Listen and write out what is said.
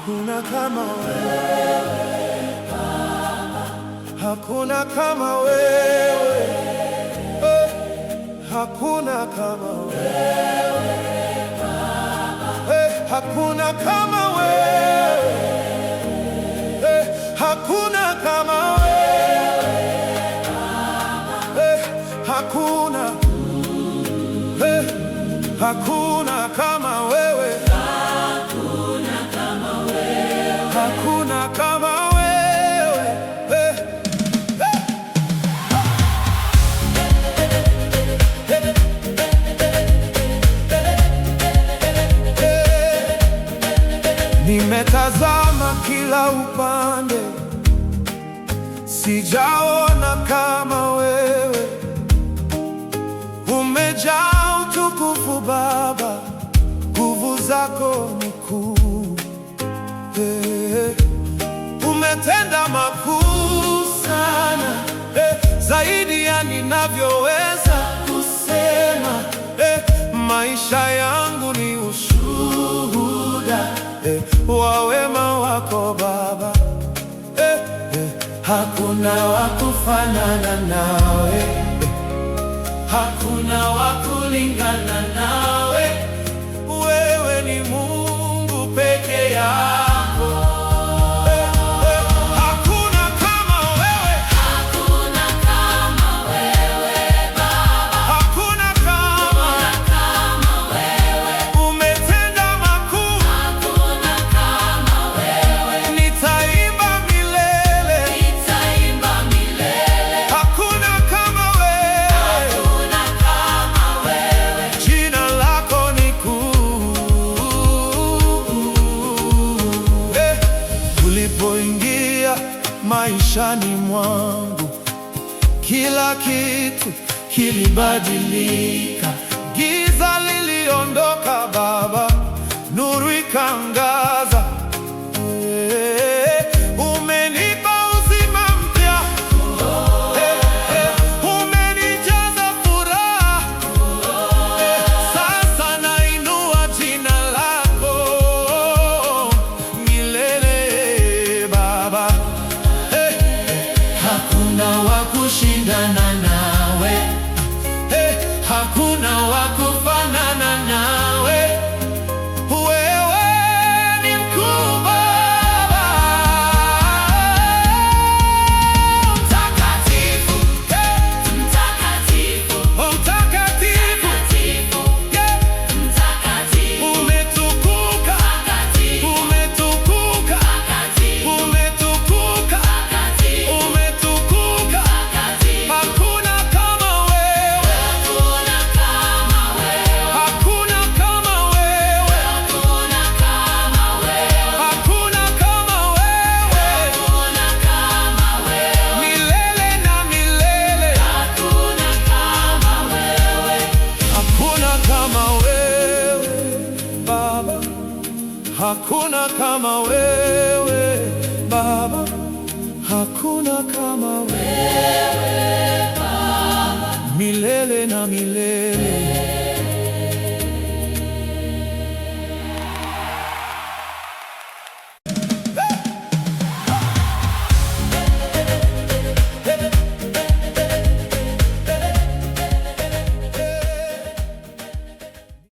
Hakuna kama wewe Baba, hakuna kama wewe, hakuna kama wewe Baba, hakuna kama wewe, hakuna kama wewe Baba, hakuna, hakuna kama wewe. Hakuna kama wewe, Nimetazama kila upande, sijaona kama wewe. Umejaa utukufu Baba, nguvu zako ni kuu. Umetenda makuu sana, zaidi ya ninavyoweza kusema. Maisha yangu ni ushuhuda wa wema wako Baba. Hakuna wa kufanana nawe, hakuna wa kulingana nawe. Wewe ni Mungu peke yako. Ulipoingia maishani mwangu, kila kitu kilibadilika. Giza liliondoka Baba, nuru ikaangaza. Umenipa uzima mpya, umenijaza furaha. Sasa nainua jina lako milele Baba. Hakuna wa kushindana nawe, hakuna wa kufanana nawe. Wewe ni mkuu Baba, mtakatifu, mtakatifu, mtakatifu, mtakatifu, umetukuka, umetukuka, umetukuka, umetukuka. Hakuna kama wewe, hakuna kama wewe, hakuna kama wewe, hakuna kama wewe, hakuna kama wewe, hakuna kama wewe, milele na milele. Hakuna kama wewe, hakuna kama wewe Baba, hakuna kama wewe Baba, hakuna kama wewe Baba, milele na milele.